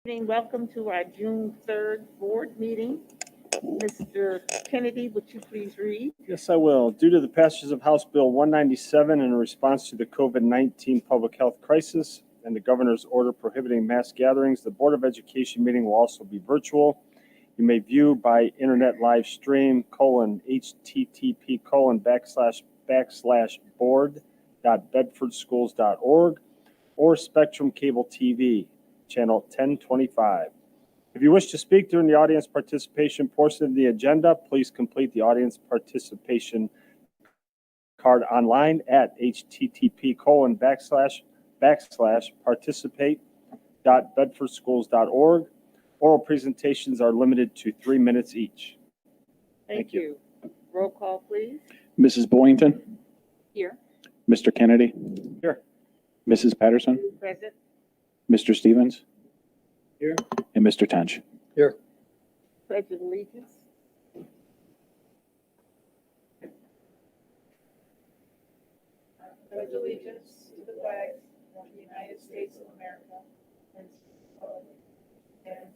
Welcome to our June 3rd board meeting. Mr. Kennedy, would you please read? Yes, I will. Due to the passage of House Bill 197 in response to the COVID-19 public health crisis and the governor's order prohibiting mass gatherings, the Board of Education meeting will also be virtual. You may view by internet live stream http://board.bedfordschools.org or Spectrum Cable TV, channel 1025. If you wish to speak during the audience participation portion of the agenda, please complete the audience participation card online at http://participate.bedfordschools.org. Oral presentations are limited to 3 minutes each. Thank you. Roll call, please. Mrs. Boynton, Here. Mr. Kennedy, Here. Mrs. Patterson, Present. Mr. Stevens, Here. and Mr. Tench. Here. Pledge of allegiance. Pledge allegiance to the flag of the United States of America and to the republic and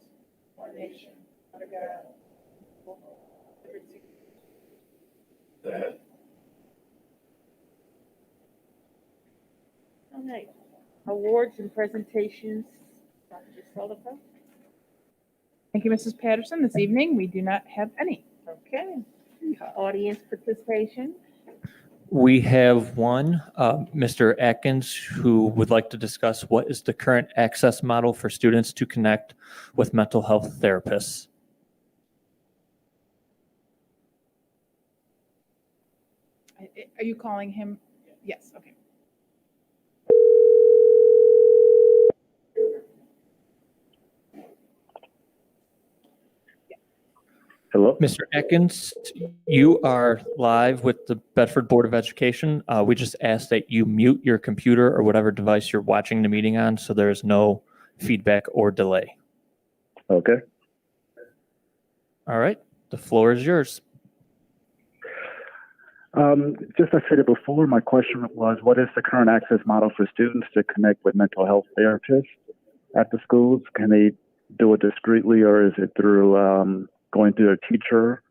one nation under God. All right. Awards and presentations. Dr. Sullivan. Thank you, Mrs. Patterson. This evening, we do not have any. Okay. Audience participation. We have one, Mr. Atkins, who would like to discuss what is the current access model for students to connect with mental health therapists. Are you calling him? Yes, okay. Hello? Mr. Atkins, you are live with the Bedford Board of Education. We just ask that you mute your computer or whatever device you're watching the meeting on so there is no feedback or delay. Okay. All right, the floor is yours. Just as I said it before, my question was, what is the current access model for students to connect with mental health therapists at the schools? Can they do it discreetly, or is it through going through a teacher?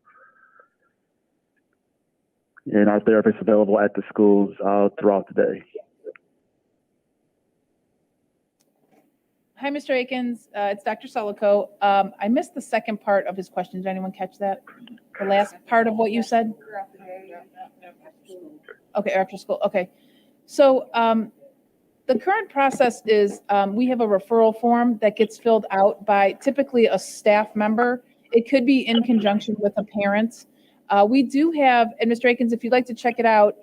And are therapists available at the schools throughout the day? Hi, Mr. Akins. It's Dr. Solico. I missed the second part of his question. Did anyone catch that? The last part of what you said? Okay, after school. Okay. So the current process is we have a referral form that gets filled out by typically a staff member. It could be in conjunction with a parent. We do have, and Mr. Akins, if you'd like to check it out,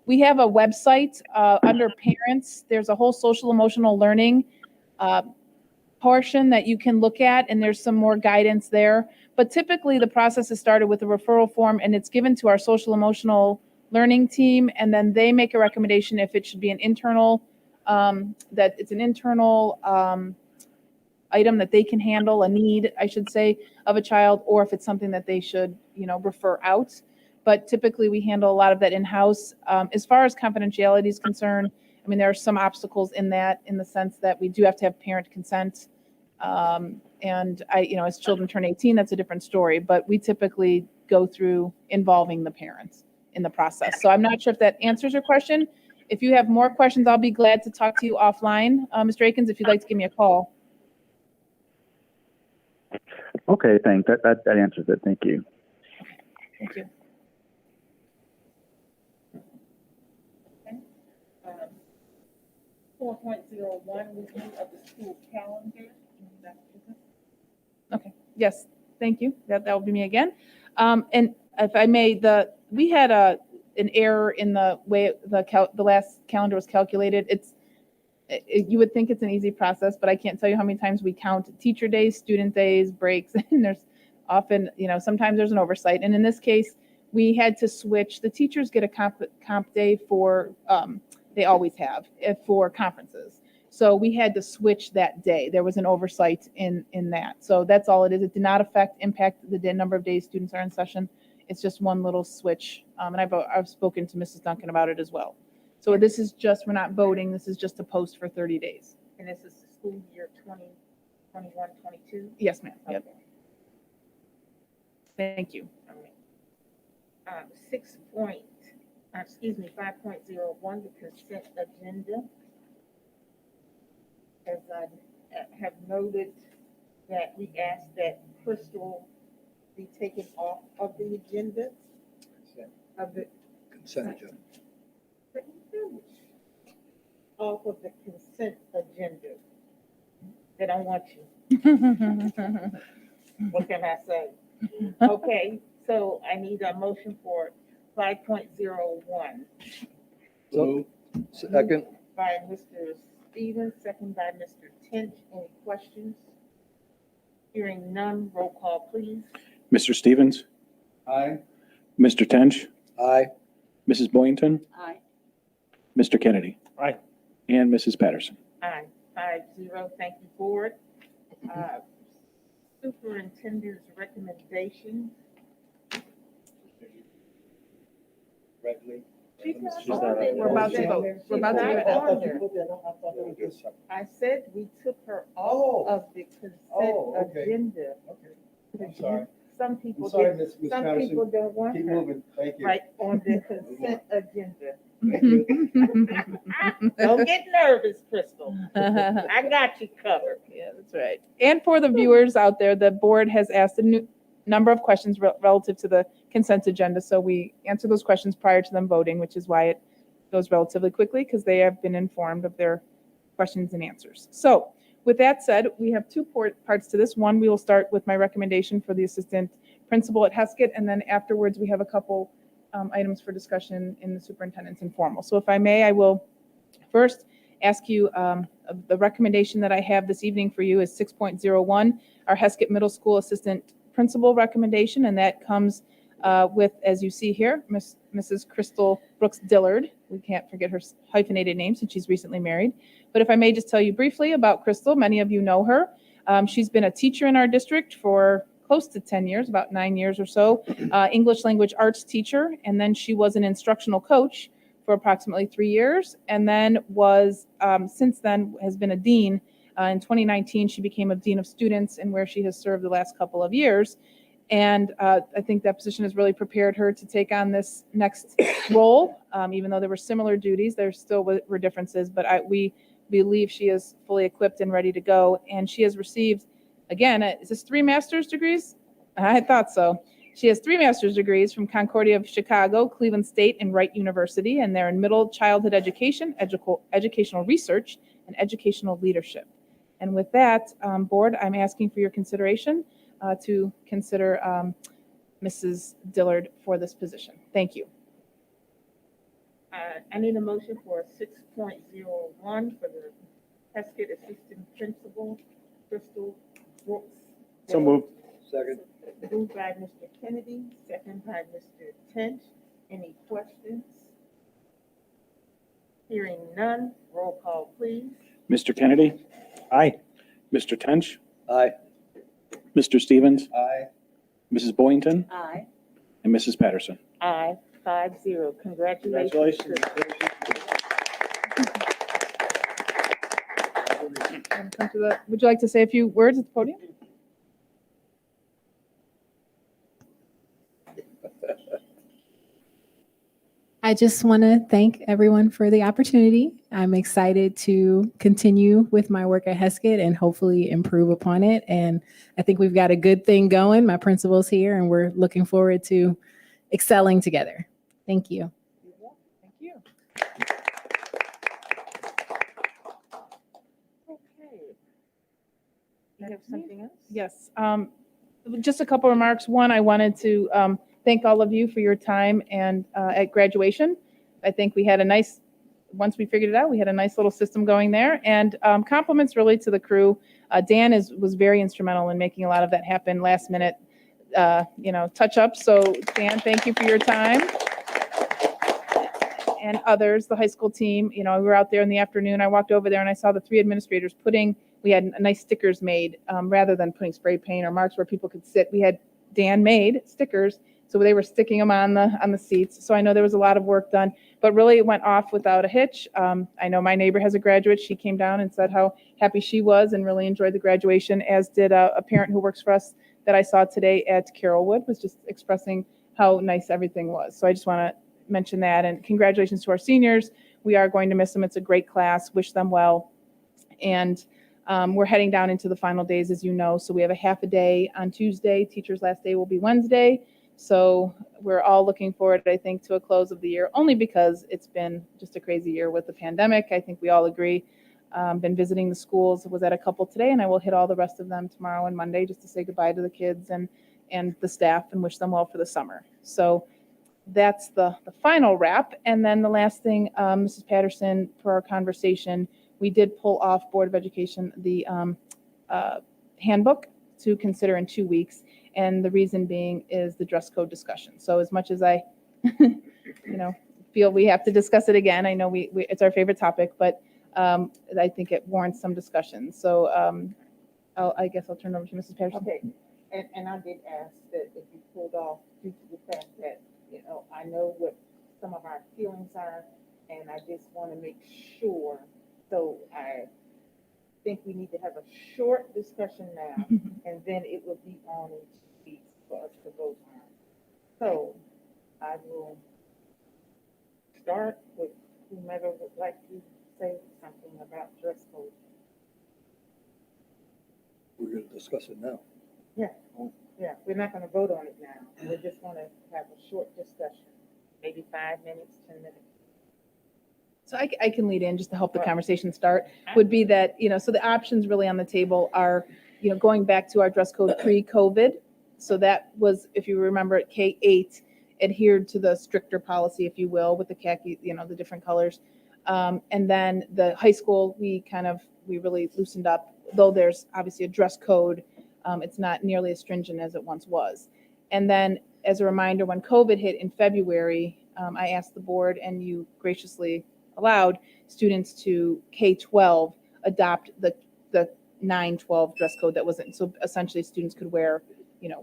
we have a website under parents. There's a whole social emotional learning portion that you can look at, and there's some more guidance there. But typically the process is started with a referral form, and it's given to our social emotional learning team, and then they make a recommendation if it should be an internal, that it's an internal item that they can handle, a need, I should say, of a child, or if it's something that they should, refer out. But typically we handle a lot of that in-house. As far as confidentiality is concerned, I mean, there are some obstacles in that, in the sense that we do have to have parent consent. And as children turn 18, that's a different story, but we typically go through involving the parents in the process. So I'm not sure if that answers your question. If you have more questions, I'll be glad to talk to you offline. Mr. Akins, if you'd like to give me a call. Okay, thanks. That answers it. Thank you. Thank you. 4.01, review of the school calendar. Okay, yes, thank you. That will be me again. And if I may, we had an error in the way the last calendar was calculated. You would think it's an easy process, but I can't tell you how many times we count teacher days, student days, breaks, and there's often, sometimes there's an oversight. And in this case, we had to switch. The teachers get a comp day for, they always have, for conferences. So we had to switch that day. There was an oversight in that. So that's all it is. It did not impact the number of days students are in session. It's just one little switch. And I've spoken to Mrs. Duncan about it as well. So this is just, we're not voting. This is just a post for 30 days. And this is school year 20 21, 22? Yes, ma'am. Yep. Okay. Thank you. All right. 5.01, the consent agenda. As I have noted that we asked that Crystal be taken off of the agenda, of the Consent agenda. off of the consent agenda. They don't want you. What can I say? Okay, so I need a motion for 5.01 So, second, by Mr. Stevens, second by Mr. Tench. Any questions? Hearing none, roll call, please. Mr. Stevens, aye. Mr. Tench, Aye. Mrs. Boynton, Aye. Mr. Kennedy. Aye. And Mrs. Patterson. Aye, 5-0. Thank you, board. Superintendent's recommendation. Redley. She's not She's not on there. on We're about to vote. We're about to She's vote. not on there. I said we took her off of the consent okay. agenda. Okay, I'm sorry. Some people I'm sorry, get, Miss some Patterson. people don't want Keep her moving, thank you. right on the consent agenda. Thank you. Don't get nervous, Crystal. I got you covered. Yeah, that's right. And for the viewers out there, the board has asked a number of questions relative to the consent agenda. So we answer those questions prior to them voting, which is why it goes relatively quickly, because they have been informed of their questions and answers. So with that said, we have two parts to this. One, we will start with my recommendation for the assistant principal at Heskett, and then afterwards we have a couple items for discussion in the superintendent's informal. So if I may, I will first ask you, the recommendation that I have this evening for you is 6.01, our Heskett Middle School Assistant Principal recommendation, and that comes with, as you see here, Mrs. Crystal Brooks Dillard. We can't forget her hyphenated name since she's recently married. But if I may just tell you briefly about Crystal, many of you know her. She's been a teacher in our district for close to 10 years, about 9 years or so, English language arts teacher, and then she was an instructional coach for approximately 3 years, and then was, since then, has been a dean. In 2019, she became a dean of students, and where she has served the last couple of years. And I think that position has really prepared her to take on this next role. Even though there were similar duties, there still were differences, but we believe she is fully equipped and ready to go. And she has received, again, is this 3 master's degrees? I thought so. She has 3 master's degrees from Concordia of Chicago, Cleveland State, and Wright University, and they're in middle childhood education, educational research, and educational leadership. And with that, board, I'm asking for your consideration to consider Mrs. Dillard for this position. Thank you. I need a motion for 6.01 for the Heskett Assistant Principal, Crystal Brooks. So moved. Second, Moved by Mr. Kennedy, second by Mr. Tench. Any questions? Hearing none, roll call, please. Mr. Kennedy, Aye. Mr. Tench, aye. Mr. Stevens, Aye. Mrs. Boynton, Aye. and Mrs. Patterson. Aye, 5-0. Congratulations. Congratulations. Would you like to say a few words at the podium? I just want to thank everyone for the opportunity. I'm excited to continue with my work at Heskett and hopefully improve upon it. And I think we've got a good thing going. My principal's here and we're looking forward to excelling together. Thank you. Thank you. Okay. You have something else? Yes. Just a couple remarks. One, I wanted to thank all of you for your time and at graduation. I think we had a nice, once we figured it out, we had a nice little system going there. And compliments really to the crew. Dan was very instrumental in making a lot of that happen last minute, touch up. So Dan, thank you for your time. And others, the high school team, we were out there in the afternoon. I walked over there and I saw the 3 administrators we had nice stickers made rather than putting spray paint or marks where people could sit. We had Dan made stickers So they were sticking them on the seats. So I know there was a lot of work done, but really it went off without a hitch. I know my neighbor has a graduate. She came down and said how happy she was and really enjoyed the graduation, as did a parent who works for us that I saw today at Carrollwood, was just expressing how nice everything was. So I just want to mention that, and congratulations to our seniors. We are going to miss them. It's a great class. Wish them well. And we're heading down into the final days, as you know. So we have a half a day on Tuesday. Teachers' last day will be Wednesday. So we're all looking forward, I think, to a close of the year, only because it's been just a crazy year with the pandemic. I think we all agree. Been visiting the schools, was at a couple today, and I will hit all the rest of them tomorrow and Monday just to say goodbye to the kids and the staff and wish them well for the summer. So that's the final wrap. And then the last thing, Mrs. Patterson, for our conversation, we did pull off Board of Education the handbook to consider in 2 weeks. And the reason being is the dress code discussion. So as much as I, feel we have to discuss it again, I know we it's our favorite topic, but I think it warrants some discussion. So I guess I'll turn it over to Mrs. Patterson. Okay, and I did ask that if you pulled off due to the fact that, I know what some of our feelings are, and I just want to make sure. So I think we need to have a short discussion now, and then it will be on in 2 weeks for us to vote on. So I will start with whomever would like to say something about dress code. We're gonna discuss it now. Yeah, we're not gonna vote on it now. We're just gonna have a short discussion, maybe 5 minutes, 10 minutes. So I can lead in just to help the conversation start, would be that, so the options really on the table are, going back to our dress code pre-COVID. So that was, if you remember at K-8, adhered to the stricter policy, if you will, with the khaki, the different colors. And then the high school, we really loosened up, though there's obviously a dress code. It's not nearly as stringent as it once was. And then as a reminder, when COVID hit in February, I asked the board, and you graciously allowed students to K-12 adopt the 9-12 dress code that wasn't. So essentially students could wear,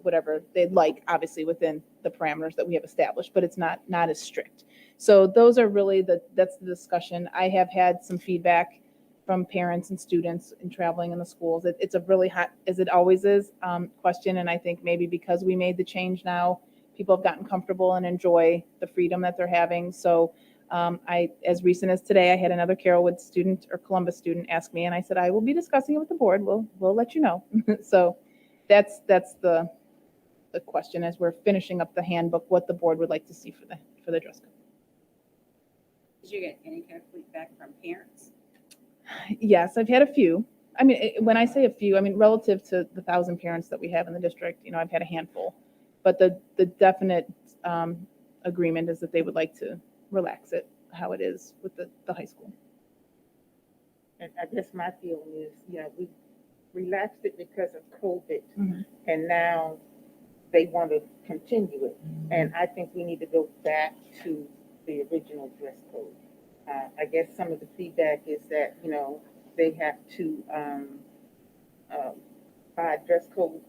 whatever they'd like, obviously within the parameters that we have established, but it's not as strict. So those are really that's the discussion. I have had some feedback from parents and students in traveling in the schools. It's a really hot, as it always is, question. And I think maybe because we made the change now, people have gotten comfortable and enjoy the freedom that they're having. So as recent as today, I had another Carrollwood student or Columbus student ask me, and I said, I will be discussing it with the board. We'll let you know. So that's the question as we're finishing up the handbook, what the board would like to see for the dress code. Did you get any kind of feedback from parents? Yes, I've had a few. I mean, when I say a few, I mean, relative to the 1,000 parents that we have in the district, I've had a handful, but the definite agreement is that they would like to relax it how it is with the high school. And I guess my feeling is, we relaxed it because of COVID, Mm-hmm. and now they want to continue it. And I think we need to go back to the original dress code. I guess some of the feedback is that, they have to buy dress code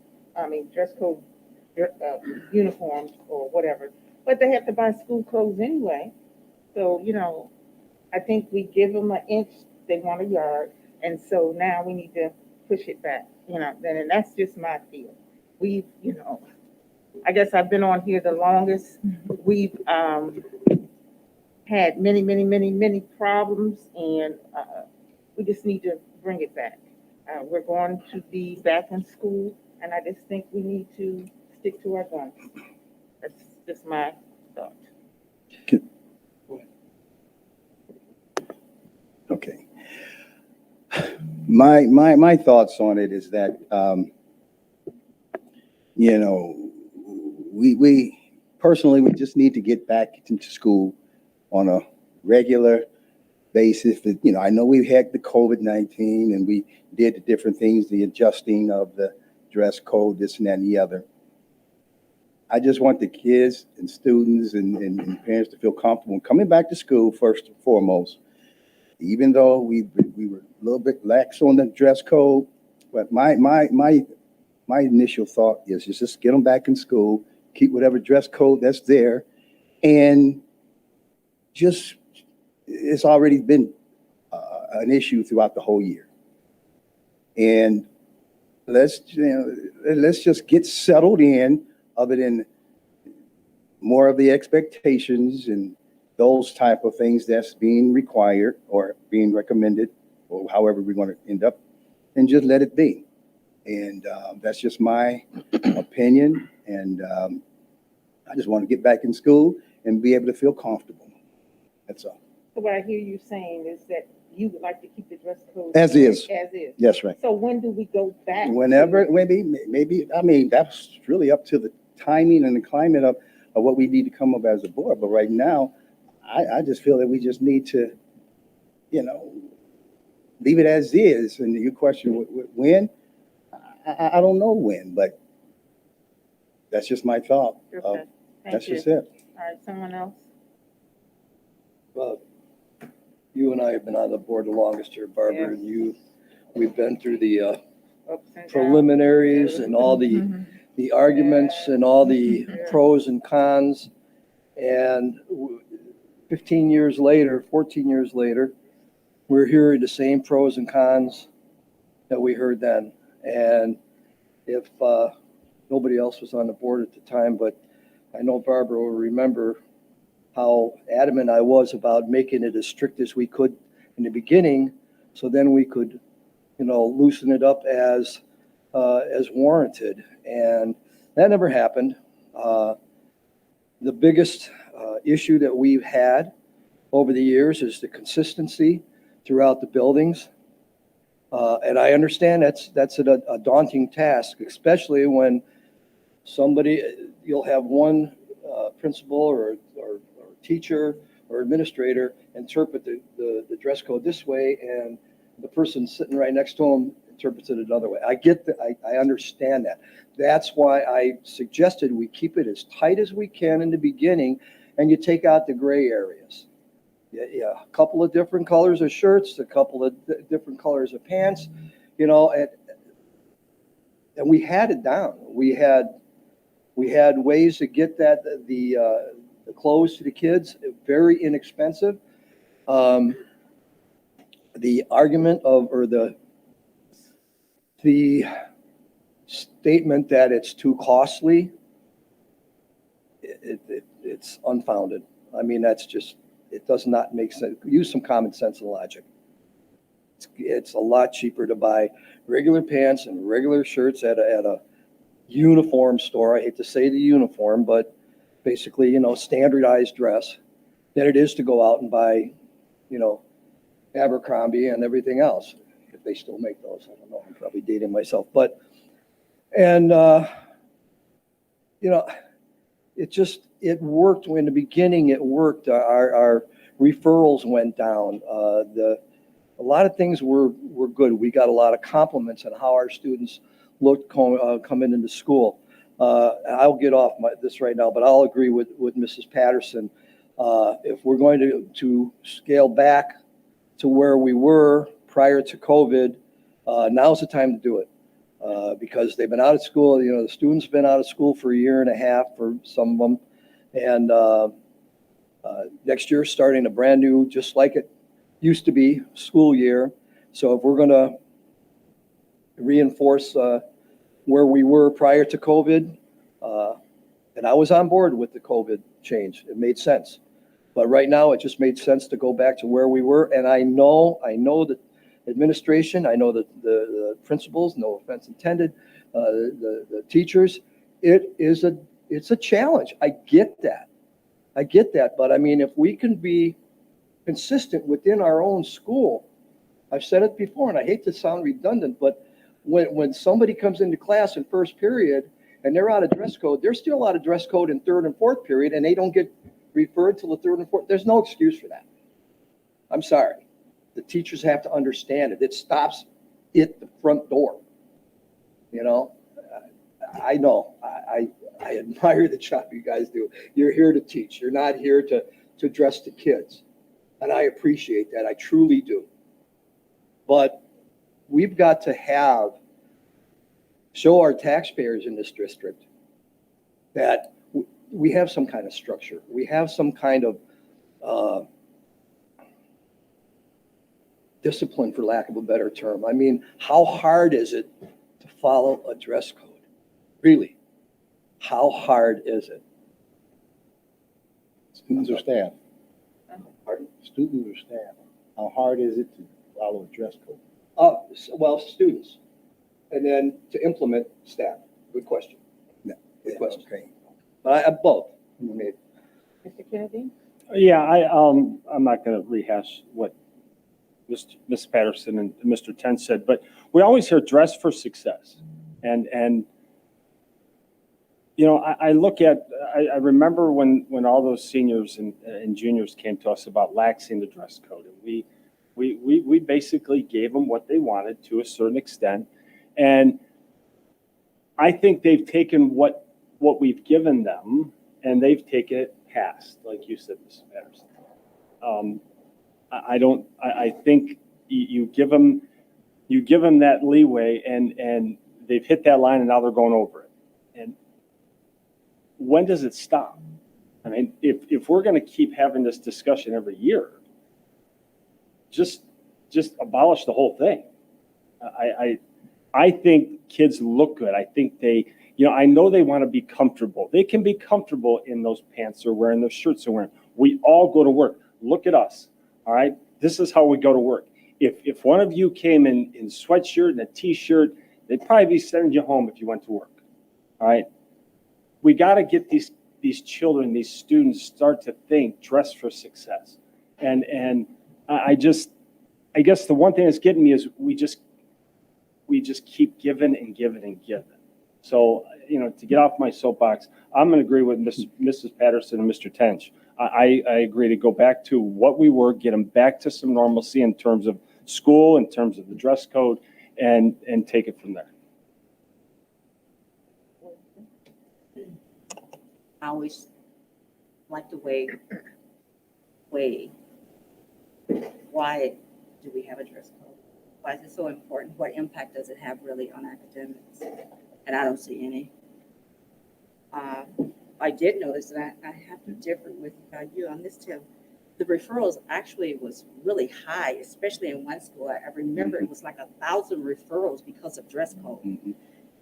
uniforms or whatever, but they have to buy school clothes anyway. So, I think we give them an inch, they want a yard. And so now we need to push it back, and that's just my feel. We've, I guess I've been on here the longest. We've had many problems, and we just need to bring it back. We're going to be back in school, and I just think we need to stick to our guns. That's just my thought. Okay. My thoughts on it is that, we personally, we just need to get back into school on a regular basis. I know we had the COVID-19 and we did the different things, the adjusting of the dress code, this and that and the other. I just want the kids and students and parents to feel comfortable coming back to school first and foremost. Even though we were a little bit lax on the dress code, but my initial thought is just get them back in school, keep whatever dress code that's there, and just, it's already been an issue throughout the whole year. And let's just get settled in, other than more of the expectations and those type of things that's being required or being recommended, or however we're going to end up, and just let it be. And that's just my opinion. And I just want to get back in school and be able to feel comfortable. That's all. So what I hear you saying is that you would like to keep the dress code As is. As is. Yes, right. So when do we go back? Whenever, maybe, I mean, that's really up to the timing and the climate of what we need to come up as a board. But right now, I just feel that we just need to, leave it as is. And your question, when? I don't know when, but that's just my thought. Okay, thank That's you. just it. All right, someone else? Well, you and I have been on the board the longest here, Barbara, and we've been through the Ups and downs. preliminaries and all the arguments and all the pros and cons. And 15 years later, 14 years later, we're hearing the same pros and cons that we heard then. And if nobody else was on the board at the time, but I know Barbara will remember how adamant I was about making it as strict as we could in the beginning, so then we could, loosen it up as warranted. And that never happened. The biggest issue that we've had over the years is the consistency throughout the buildings. And I understand that's a daunting task, especially when you'll have one principal or teacher or administrator interpret the dress code this way, and the person sitting right next to them interprets it another way. I understand that. That's why I suggested we keep it as tight as we can in the beginning, and you take out the gray areas. Yeah, a couple of different colors of shirts, a couple of different colors of pants, and we had it down. We had ways to get the clothes to the kids, very inexpensive. The argument or the statement that it's too costly, it's unfounded. I mean, it does not make sense. Use some common sense and logic. It's a lot cheaper to buy regular pants and regular shirts at a uniform store. I hate to say the uniform, but basically, standardized dress, than it is to go out and buy, Abercrombie and everything else. If they still make those, I don't know. I'm probably dating myself, it worked. In the beginning, it worked. Our referrals went down. A lot of things were good. We got a lot of compliments on how our students looked coming into school. I'll get off this right now, but I'll agree with Mrs. Patterson. If we're going to scale back to where we were prior to COVID, now's the time to do it. Because they've been out of school, the students have been out of school for a year and a half for some of them. And next year, starting a brand new, just like it used to be, school year. So if we're going to reinforce where we were prior to COVID, and I was on board with the COVID change, it made sense. But right now, it just made sense to go back to where we were. And I know that administration, I know that the principals, no offense intended, the teachers, it's a challenge. I get that. But I mean, if we can be consistent within our own school, I've said it before, and I hate to sound redundant, but when somebody comes into class in first period and they're out of dress code, they're still out of dress code in third and fourth period, and they don't get referred till the third and fourth. There's no excuse for that. I'm sorry. The teachers have to understand it. It stops at the front door. I know. I admire the job you guys do. You're here to teach. You're not here to dress the kids. And I appreciate that. I truly do. But we've got to show our taxpayers in this district that we have some kind of structure. We have some kind of discipline, for lack of a better term. I mean, how hard is it to follow a dress code? Really? How hard is it? Students or staff? Pardon? Students or staff? How hard is it to follow a dress code? Well, students. And then to implement staff. Good question. Good question. Okay. But I both. I mean, Mr. Kennedy? Yeah, I'm not going to rehash what Ms. Patterson and Mr. Tench said, but we always hear dress for success. And you know, I look at, I remember when all those seniors and juniors came to us about laxing the dress code. And we basically gave them what they wanted to a certain extent. And I think they've taken what we've given them and they've taken it past, like you said, Ms. Patterson. I think you give them that leeway and they've hit that line and now they're going over it. And when does it stop? I mean, if we're going to keep having this discussion every year, just abolish the whole thing. I think kids look good. I think they, you know, I know they want to be comfortable. They can be comfortable in those pants they're wearing, those shirts they're wearing. We all go to work. Look at us. All right. This is how we go to work. If one of you came in sweatshirt and a t-shirt, they'd probably be sending you home if you went to work. All right. We got to get these children, these students start to think dress for success. And I guess the one thing that's getting me is we just keep giving and giving and giving. So, you know, to get off my soapbox, I'm going to agree with Mrs. Patterson and Mr. Tench. I agree to go back to what we were, get them back to some normalcy in terms of school, in terms of the dress code, and take it from there. I always like to weigh why do we have a dress code? Why is it so important? What impact does it have really on academics? And I don't see any. I did notice that I have to differ with you on this, Tim. The referrals actually was really high, especially in one school. I remember it was like 1,000 referrals because of dress code. Mhm.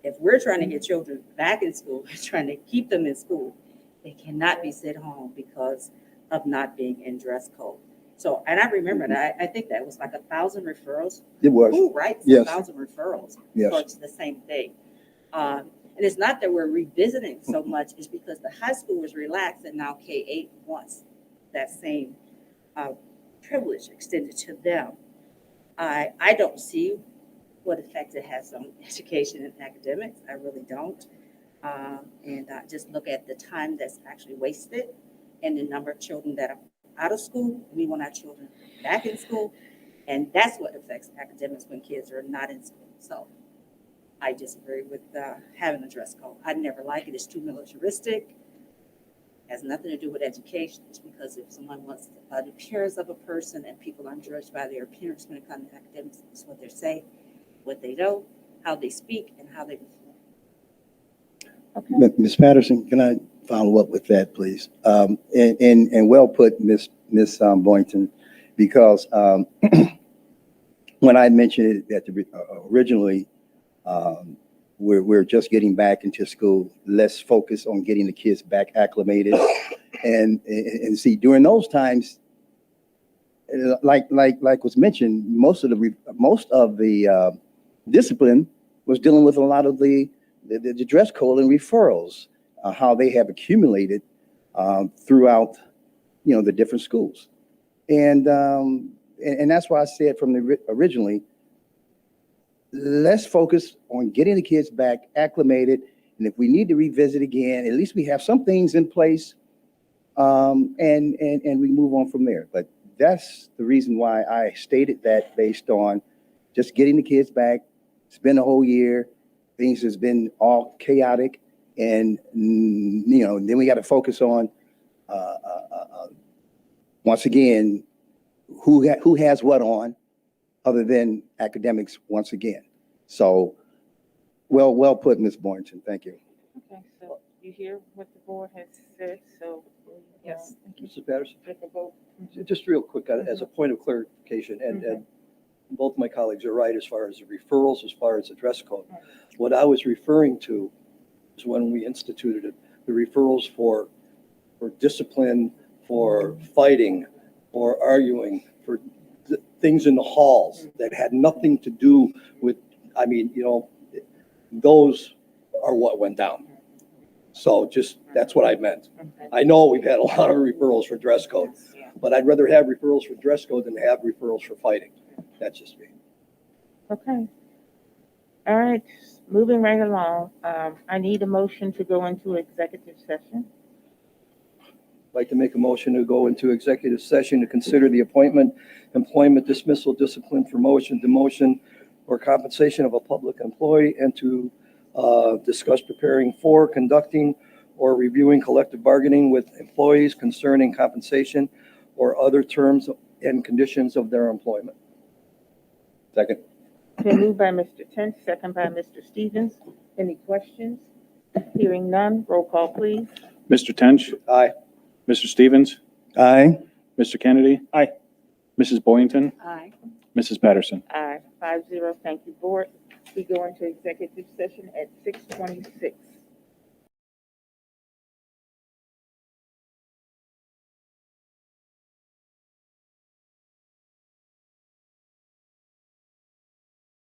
If we're trying to get children back in school, we're trying to keep them in school, they cannot be sent home because of not being in dress code. So, and I remember that, I think that was like 1,000 referrals. It was. Who writes Yes. 1,000 referrals Yes. towards the same thing? And it's not that we're revisiting so much, it's because the high school was relaxed and now K-8 wants that same privilege extended to them. I don't see what effect it has on education and academics. I really don't. And just look at the time that's actually wasted and the number of children that are out of school. We want our children back in school. And that's what affects academics when kids are not in school. So I disagree with having a dress code. I never like it. It's too militaristic. It has nothing to do with education. It's because if someone wants the appearance of a person and people aren't judged by their appearance when it comes to academics, it's what they say, what they know, how they speak, and how they perform. Ms. Patterson, can I follow up with that, please? And well put, Ms. Boynton, because when I mentioned it originally, we're just getting back into school. Let's focus on getting the kids back acclimated, and see during those times, like was mentioned, most of the discipline was dealing with a lot of the dress code and referrals, how they have accumulated throughout, you know, the different schools, and that's why I said from the originally, let's focus on getting the kids back acclimated, and if we need to revisit again, at least we have some things in place, and we move on from there. But that's the reason why I stated that, based on just getting the kids back. It's been a whole year. Things has been all chaotic, and you know, then we got to focus on once again who has what on, other than academics once again. So well put, Ms. Boynton. Thank you. Okay, so you hear what the board has said. Mrs. Patterson? Take a vote. Just real quick, as a point of clarification, and both my colleagues are right as far as the referrals, as far as the dress code. What I was referring to is when we instituted it, the referrals for discipline, for fighting, for arguing, for things in the halls that had nothing to do with, I mean, you know, those are what went down. So just, that's what I meant. I know we've had a lot of referrals for dress code, but I'd rather have referrals for dress code than have referrals for fighting. That's just me. Okay. All right, moving right along. I need a motion to go into executive session. I'd like to make a motion to go into executive session to consider the appointment, employment, dismissal, discipline, promotion, demotion, or compensation of a public employee, and to discuss preparing for, conducting, or reviewing collective bargaining with employees concerning compensation or other terms and conditions of their employment. Second. Okay, moved by Mr. Tench, second by Mr. Stevens. Any questions? Hearing none, roll call, please. Mr. Tench, Aye. Mr. Stevens, Aye. Mr. Kennedy. Aye. Mrs. Boynton, Aye. Mrs. Patterson. Aye, 5-0. Thank you, board. We go into executive session at 6:26.